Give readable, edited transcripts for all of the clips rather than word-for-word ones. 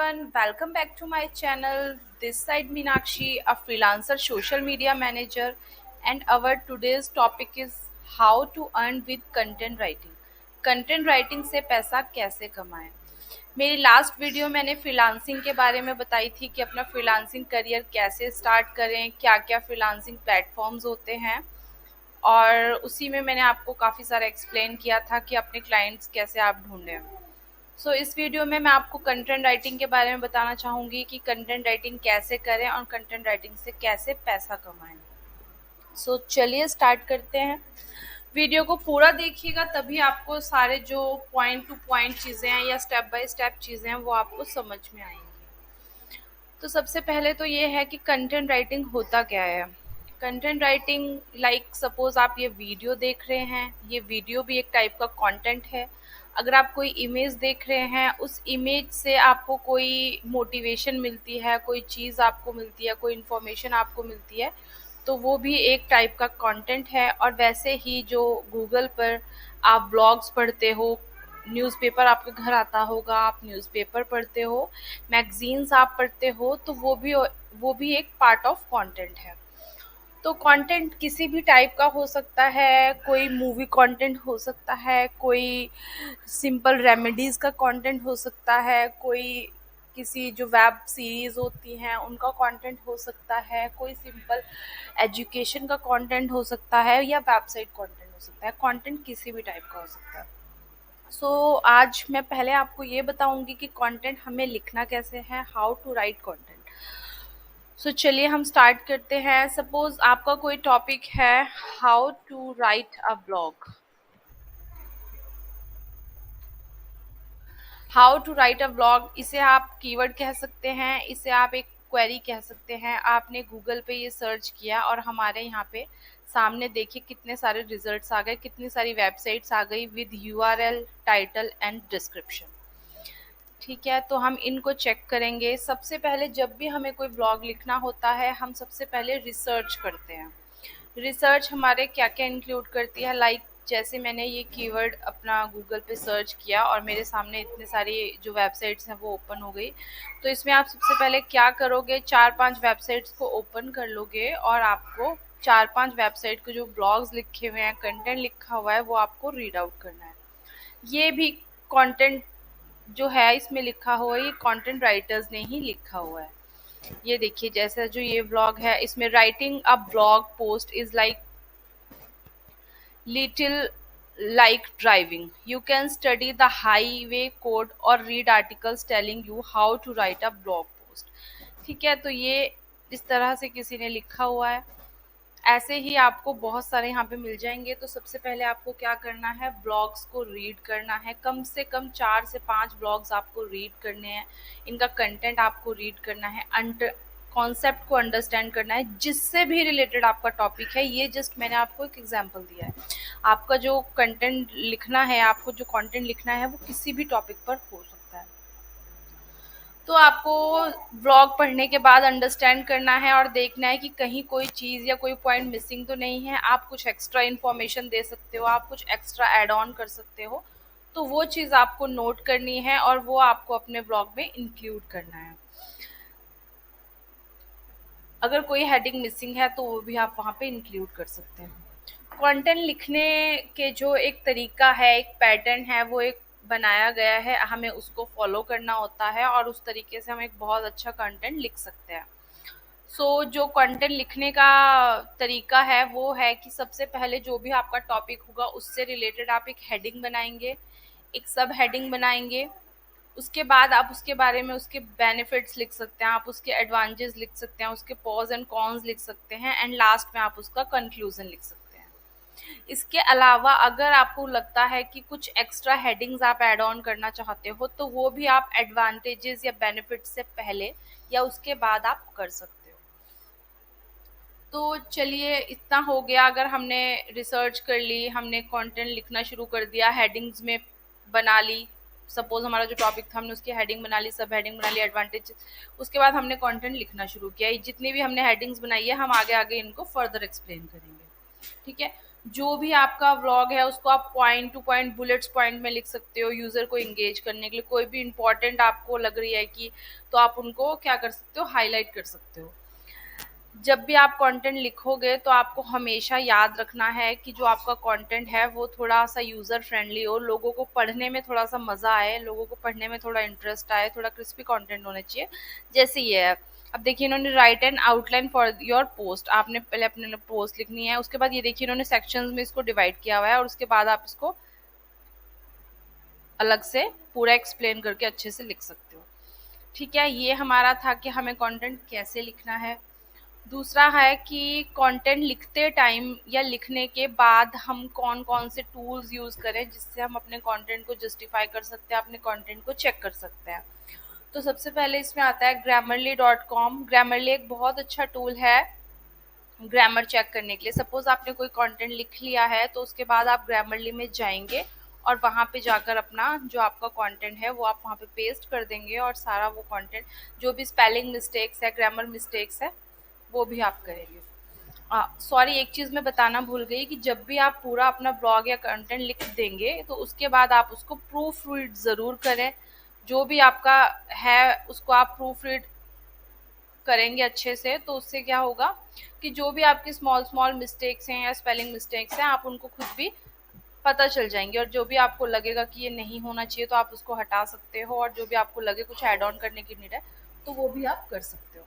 everyone, welcome back to my channel. This side Meenakshi, a freelancer social media manager, and our today's topic is how to earn with content writing. Content writing से पैसा कैसे कमाएं। मेरी last video मैंने freelancing के बारे में बताई थी कि अपना फ्रीलांसिंग करियर कैसे स्टार्ट करें, क्या क्या फ्रीलांसिंग प्लेटफॉर्म्स होते हैं, और उसी में मैंने आपको काफ़ी सारा एक्सप्लेन किया था कि अपने क्लाइंट्स कैसे आप ढूंढें। इस वीडियो में मैं आपको कंटेंट राइटिंग के बारे में बताना चाहूँगी कि कंटेंट राइटिंग कैसे करें और कंटेंट राइटिंग से कैसे पैसा कमाएं। चलिए स्टार्ट करते हैं। वीडियो को पूरा देखिएगा, तभी आपको सारे जो पॉइंट टू पॉइंट चीज़ें हैं या स्टेप बाय स्टेप चीज़ें हैं वो आपको समझ में आएंगी। तो सबसे पहले तो ये है कि कंटेंट राइटिंग होता क्या है। कंटेंट राइटिंग लाइक सपोज आप ये वीडियो देख रहे हैं, ये वीडियो भी एक टाइप का कंटेंट है। अगर आप कोई इमेज देख रहे हैं, उस इमेज से आपको कोई मोटिवेशन मिलती है, कोई चीज़ आपको मिलती है, कोई इन्फॉर्मेशन आपको मिलती है, तो वो भी एक टाइप का कंटेंट है। और वैसे ही जो गूगल पर आप ब्लॉग्स पढ़ते हो, न्यूज़पेपर आपके घर आता होगा, आप न्यूज़पेपर पढ़ते हो, मैगजीन्स आप पढ़ते हो, तो वो भी एक पार्ट ऑफ कंटेंट है। तो कंटेंट किसी भी टाइप का हो सकता है, कोई मूवी कंटेंट हो सकता है, कोई सिंपल रेमेडीज का कंटेंट हो सकता है, कोई किसी जो वेब सीरीज होती हैं उनका कंटेंट हो सकता है, कोई सिंपल एजुकेशन का कंटेंट हो सकता है, या वेबसाइट कंटेंट हो सकता है। कंटेंट किसी भी टाइप का हो सकता है। आज मैं पहले आपको ये बताऊंगी कि कंटेंट हमें लिखना कैसे है, हाउ टू राइट कंटेंट। चलिए हम स्टार्ट करते हैं। सपोज आपका कोई टॉपिक है, how to write a blog. How to write a blog, इसे आप कीवर्ड कह सकते हैं, इसे आप एक क्वेरी कह सकते हैं। आपने गूगल पे ये सर्च किया और हमारे यहाँ पे सामने देखिए कितने सारे रिजल्ट्स आ गए, कितनी सारी वेबसाइट्स आ गई with URL, title and description. ठीक है, तो हम इनको चेक करेंगे। सबसे पहले जब भी हमें कोई ब्लॉग लिखना होता है, हम सबसे पहले रिसर्च करते हैं। रिसर्च हमारे क्या क्या इंक्लूड करती है, लाइक जैसे मैंने ये कीवर्ड अपना गूगल पे सर्च किया और मेरे सामने इतने सारी जो वेबसाइट्स हैं वो ओपन हो गई। तो इसमें आप सबसे पहले क्या करोगे, 4-5 वेबसाइट्स को ओपन कर लोगे और आपको 4-5 वेबसाइट के जो ब्लॉग्स लिखे हुए हैं, कंटेंट लिखा हुआ है, वो आपको रीड आउट करना है। ये भी कंटेंट जो है इसमें लिखा हुआ है, ये कंटेंट राइटर्स ने ही लिखा हुआ है। ये देखिए, जैसा जो ये ब्लॉग है, इसमें writing a blog post is like little like driving. You can study the highway code or read articles telling you how to write a blog post. ठीक है, तो ये इस तरह से किसी ने लिखा हुआ है। ऐसे ही आपको बहुत सारे यहाँ पे मिल जाएंगे। तो सबसे पहले आपको क्या करना है, ब्लॉग्स को रीड करना है। कम से कम 4 से 5 ब्लॉग्स आपको रीड करने हैं, इनका कंटेंट आपको रीड करना है, कॉन्सेप्ट को अंडरस्टैंड करना है, जिससे भी रिलेटेड आपका टॉपिक है। ये जस्ट मैंने आपको एक एग्जांपल दिया है। आपका जो कंटेंट लिखना है, आपको जो कंटेंट लिखना है, वो किसी भी टॉपिक पर हो सकता है। तो आपको ब्लॉग पढ़ने के बाद अंडरस्टैंड करना है और देखना है कि कहीं कोई चीज़ या कोई पॉइंट मिसिंग तो नहीं है। आप कुछ एक्स्ट्रा इन्फॉर्मेशन दे सकते हो, आप कुछ एक्स्ट्रा ऐड ऑन कर सकते हो। तो वो चीज़ आपको नोट करनी है और वो आपको अपने ब्लॉग में इंक्लूड करना है। अगर कोई हेडिंग मिसिंग है तो वो भी आप वहाँ पे इंक्लूड कर सकते हैं। कंटेंट लिखने के जो एक तरीका है, एक पैटर्न है, वो एक बनाया गया है, हमें उसको फॉलो करना होता है और उस तरीके से हम एक बहुत अच्छा कंटेंट लिख सकते हैं। जो कंटेंट लिखने का तरीका है वो है कि सबसे पहले जो भी आपका टॉपिक होगा उससे रिलेटेड आप एक हेडिंग बनाएंगे, एक सब हेडिंग बनाएंगे। उसके बाद आप उसके बारे में उसके बेनिफिट्स लिख सकते हैं, आप उसके एडवांटेज लिख सकते हैं, उसके पॉज एंड कॉन्स लिख सकते हैं, एंड लास्ट में आप उसका कंक्लूजन लिख सकते हैं। इसके अलावा अगर आपको लगता है कि कुछ एक्स्ट्रा हेडिंग्स आप ऐड ऑन करना चाहते हो, तो वो भी आप एडवांटेजेस या बेनिफिट्स से पहले या उसके बाद आप कर सकते हो। तो चलिए इतना हो गया। अगर हमने रिसर्च कर ली, हमने कंटेंट लिखना शुरू कर दिया, हेडिंग्स में बना ली, सपोज हमारा जो टॉपिक था हमने उसकी हेडिंग बना ली, सब हेडिंग बना ली, एडवांटेज, उसके बाद हमने कंटेंट लिखना शुरू किया। जितनी भी हमने हेडिंग्स बनाई है, हम आगे आगे इनको फर्दर एक्सप्लेन करेंगे। ठीक है, जो भी आपका व्लॉग है उसको आप point two point bullets point में लिख सकते हो, यूज़र को इंगेज करने के लिए कोई भी इंपॉर्टेंट आपको लग रही है कि, तो आप उनको क्या कर सकते हो, हाईलाइट कर सकते हो। जब भी आप कंटेंट लिखोगे तो आपको हमेशा याद रखना है कि जो आपका कंटेंट है वो थोड़ा सा यूज़र फ्रेंडली हो, लोगों को पढ़ने में थोड़ा सा मज़ा आए, लोगों को पढ़ने में थोड़ा इंटरेस्ट आए, थोड़ा क्रिस्पी कंटेंट होना चाहिए। जैसे ये है, अब देखिए इन्होंने right N outline for your post, आपने पहले अपने पोस्ट लिखनी है, उसके बाद ये देखिए इन्होंने सेक्शंस में इसको डिवाइड किया हुआ है और उसके बाद आप इसको अलग से पूरा एक्सप्लेन करके अच्छे से लिख सकते हो। ठीक है, ये हमारा था कि हमें कंटेंट कैसे लिखना है। दूसरा है कि कंटेंट लिखते टाइम या लिखने के बाद हम कौन कौन से टूल्स यूज़ करें जिससे हम अपने कंटेंट को जस्टिफाई कर सकते हैं, अपने कंटेंट को चेक कर सकते हैं। तो सबसे पहले इसमें आता है grammarly.com। ग्रामरली एक बहुत अच्छा टूल है ग्रामर चेक करने के लिए। सपोज आपने कोई कंटेंट लिख लिया है तो उसके बाद आप ग्रामरली में जाएंगे और वहाँ पे जाकर अपना जो आपका कंटेंट है वो आप वहाँ पे पेस्ट कर देंगे और सारा वो कंटेंट, जो भी स्पेलिंग मिस्टेक्स है, ग्रामर मिस्टेक्स है, वो भी आप करेंगे। सॉरी, एक चीज़ मैं बताना भूल गई कि जब भी आप पूरा अपना ब्लॉग या कंटेंट लिख देंगे तो उसके बाद आप उसको प्रूफ रीड ज़रूर करें। जो भी आपका है उसको आप प्रूफ रीड करेंगे अच्छे से, तो उससे क्या होगा कि जो भी आपकी स्मॉल स्मॉल मिस्टेक्स हैं या स्पेलिंग मिस्टेक्स हैं आप उनको खुद भी पता चल जाएंगे, और जो भी आपको लगेगा कि ये नहीं होना चाहिए तो आप उसको हटा सकते हो, और जो भी आपको लगे कुछ ऐड ऑन करने की नीड है तो वो भी आप कर सकते हो।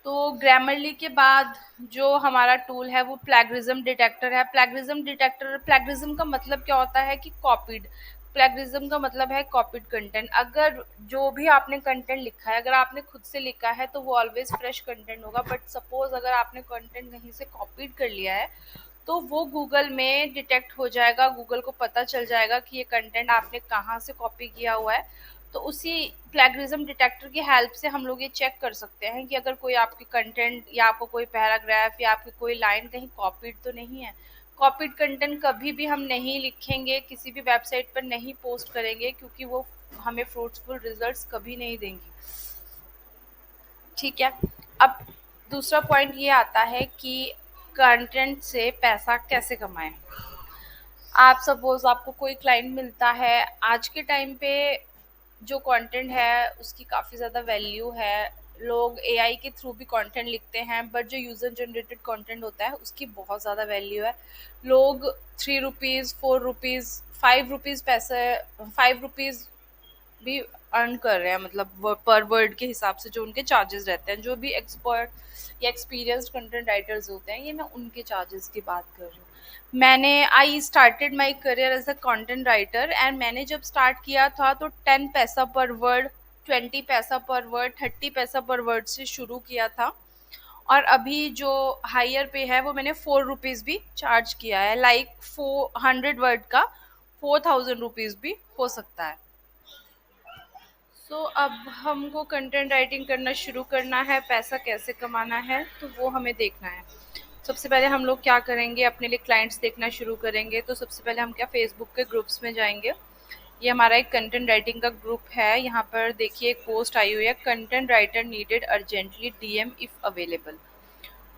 तो ग्रामरली के बाद जो हमारा टूल है वो प्लैगरिज्म डिटेक्टर है। प्लैगरिज्म डिटेक्टर, प्लैगरिज्म का मतलब क्या होता है कि कॉपीड, प्लैगरिज्म का मतलब है कॉपीड कंटेंट। अगर जो भी आपने कंटेंट लिखा है अगर आपने खुद से लिखा है तो वो ऑलवेज फ्रेश कंटेंट होगा, बट सपोज अगर आपने कंटेंट कहीं से कॉपीड कर लिया है तो वो गूगल में डिटेक्ट हो जाएगा, गूगल को पता चल जाएगा कि ये कंटेंट आपने कहाँ से कॉपी किया हुआ है। तो उसी प्लेगरिज्म डिटेक्टर की हेल्प से हम लोग ये चेक कर सकते हैं कि अगर कोई आपकी कंटेंट या आपको कोई पैराग्राफ या आपकी कोई लाइन कहीं कॉपीड तो नहीं है। कॉपीड कंटेंट कभी भी हम नहीं लिखेंगे, किसी भी वेबसाइट पर नहीं पोस्ट करेंगे, क्योंकि वो हमें फ्रूटफुल रिजल्ट्स कभी नहीं देंगी। ठीक है, अब दूसरा पॉइंट ये आता है कि कंटेंट से पैसा कैसे कमाएं। आप सपोज आपको कोई क्लाइंट मिलता है, आज के टाइम पे जो कंटेंट है उसकी काफ़ी ज़्यादा वैल्यू है। लोग एआई के थ्रू भी कंटेंट लिखते हैं, बट जो यूज़र जनरेटेड कंटेंट होता है उसकी बहुत ज़्यादा वैल्यू है। लोग 3 रुपीज़, 4 रुपीज़, 5 रुपीज़ पैसे, 5 रुपीज़ भी अर्न कर रहे हैं, मतलब पर वर्ड के हिसाब से जो उनके चार्जेस रहते हैं। जो भी एक्सपर्ट या एक्सपीरियंस्ड कंटेंट राइटर्स होते हैं, ये मैं उनके चार्जेस की बात कर रही हूँ। मैंने I started my career as a content writer, and मैंने जब स्टार्ट किया था तो 10 पैसा पर वर्ड, 20 पैसा पर वर्ड, 30 पैसा पर वर्ड से शुरू किया था। और अभी जो हायर पे है वो मैंने 4 रुपीज़ भी चार्ज किया है, लाइक 400 वर्ड का 4000 रुपीज़ भी हो सकता है। अब हमको कंटेंट राइटिंग करना शुरू करना है, पैसा कैसे कमाना है तो वो हमें देखना है। सबसे पहले हम लोग क्या करेंगे, अपने लिए क्लाइंट्स देखना शुरू करेंगे। तो सबसे पहले हम क्या, फेसबुक के ग्रुप्स में जाएंगे। ये हमारा एक कंटेंट राइटिंग का ग्रुप है। यहाँ पर देखिए एक पोस्ट आई हुई है, content writer needed urgently, DM if available.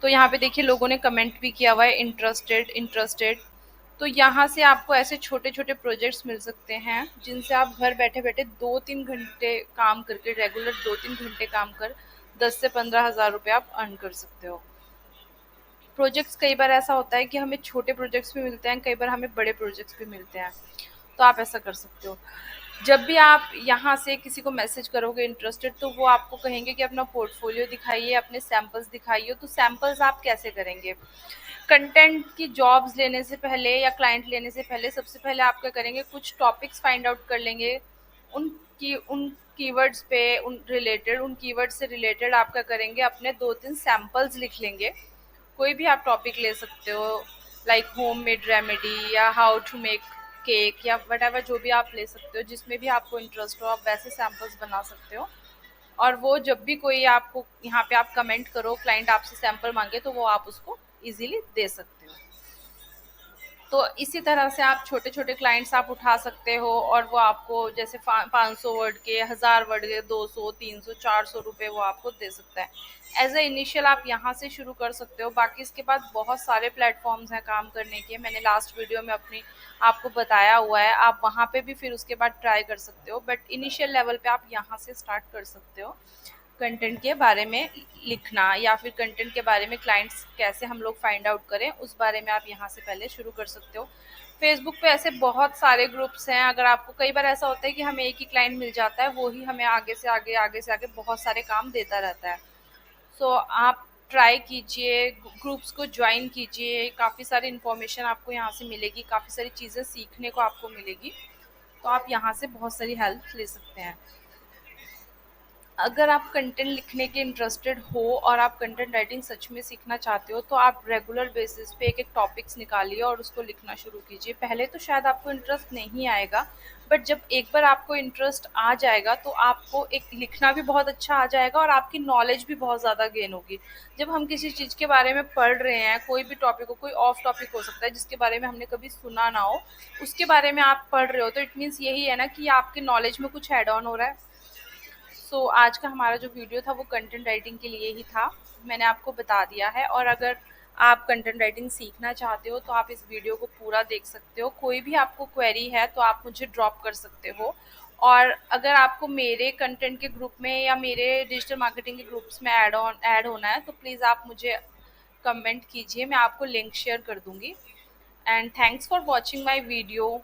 तो यहाँ पे देखिए लोगों ने कमेंट भी किया हुआ है, इंटरेस्टेड इंटरेस्टेड। तो यहाँ से आपको ऐसे छोटे छोटे प्रोजेक्ट्स मिल सकते हैं जिनसे आप घर बैठे बैठे 2-3 घंटे काम करके, रेगुलर 2-3 घंटे काम कर 10 से 15 हज़ार रुपये आप अर्न कर सकते हो। प्रोजेक्ट्स कई बार ऐसा होता है कि हमें छोटे प्रोजेक्ट्स भी मिलते हैं, कई बार हमें बड़े प्रोजेक्ट्स भी मिलते हैं। तो आप ऐसा कर सकते हो। जब भी आप यहाँ से किसी को मैसेज करोगे इंटरेस्टेड, तो वो आपको कहेंगे कि अपना पोर्टफोलियो दिखाइए, अपने सैंपल्स दिखाइए। तो सैंपल्स आप कैसे करेंगे, कंटेंट की जॉब्स लेने से पहले या क्लाइंट लेने से पहले सबसे पहले आप क्या करेंगे, कुछ टॉपिक्स फाइंड आउट कर लेंगे। उन कीवर्ड्स पे उन कीवर्ड्स से रिलेटेड आप क्या करेंगे, अपने 2-3 सैंपल्स लिख लेंगे। कोई भी आप टॉपिक ले सकते हो, लाइक होम मेड रेमेडी या हाउ टू मेक केक या वट एवर, जो भी आप ले सकते हो, जिसमें भी आपको इंटरेस्ट हो आप वैसे सैम्पल्स बना सकते हो। और वो जब भी कोई आपको यहाँ पे आप कमेंट करो, क्लाइंट आपसे सैंपल मांगे, तो वो आप उसको इजीली दे सकते हो। तो इसी तरह से आप छोटे-छोटे क्लाइंट्स आप उठा सकते हो और वो आपको जैसे 500 वर्ड के, 1000 वर्ड के 200, 300, 400 रुपए वो आपको दे सकता है। एज़ अ इनिशियल आप यहाँ से शुरू कर सकते हो। बाकी इसके बाद बहुत सारे प्लेटफ़ॉर्म्स हैं काम करने के। मैंने लास्ट वीडियो में अपनी आपको बताया हुआ है। आप वहाँ पे भी फिर उसके बाद ट्राई कर सकते हो। बट इनिशियल लेवल पे आप यहाँ से स्टार्ट कर सकते हो। कंटेंट के बारे में लिखना या फिर कंटेंट के बारे में क्लाइंट्स कैसे हम लोग फाइंड आउट करें उस बारे में आप यहाँ से पहले शुरू कर सकते हो। फेसबुक पे ऐसे बहुत सारे ग्रुप्स हैं। अगर आपको कई बार ऐसा होता है कि हमें एक ही क्लाइंट मिल जाता है, वो ही हमें आगे से आगे बहुत सारे काम देता रहता है। सो आप ट्राई कीजिए, ग्रुप्स को ज्वाइन कीजिए। काफ़ी सारी इन्फॉर्मेशन आपको यहाँ से मिलेगी, काफ़ी सारी चीज़ें सीखने को आपको मिलेगी। तो आप यहाँ से बहुत सारी हेल्प ले सकते हैं। अगर आप कंटेंट लिखने के इंटरेस्टेड हो और आप कंटेंट राइटिंग सच में सीखना चाहते हो, तो आप रेगुलर बेसिस पे एक-एक टॉपिक्स निकालिए और उसको लिखना शुरू कीजिए। पहले तो शायद आपको इंटरेस्ट नहीं आएगा, बट जब एक बार आपको इंटरेस्ट आ जाएगा, तो आपको एक लिखना भी बहुत अच्छा आ जाएगा और आपकी नॉलेज भी बहुत ज़्यादा गेन होगी। जब हम किसी चीज़ के बारे में पढ़ रहे हैं, कोई भी टॉपिक हो, कोई ऑफ टॉपिक हो सकता है जिसके बारे में हमने कभी सुना ना हो, उसके बारे में आप पढ़ रहे हो, तो इट मीन्स यही है ना कि आपकी नॉलेज में कुछ ऐड ऑन हो रहा है। आज का हमारा जो वीडियो था वो कंटेंट राइटिंग के लिए ही था। मैंने आपको बता दिया है और अगर आप कंटेंट राइटिंग सीखना चाहते हो तो आप इस वीडियो को पूरा देख सकते हो। कोई भी आपको क्वेरी है तो आप मुझे ड्रॉप कर सकते हो। और अगर आपको मेरे कंटेंट के ग्रुप में या मेरे डिजिटल मार्केटिंग के ग्रुप्स में ऐड होना है तो प्लीज़ आप मुझे कमेंट कीजिए, मैं आपको लिंक शेयर कर दूँगी। And thanks for watching my video.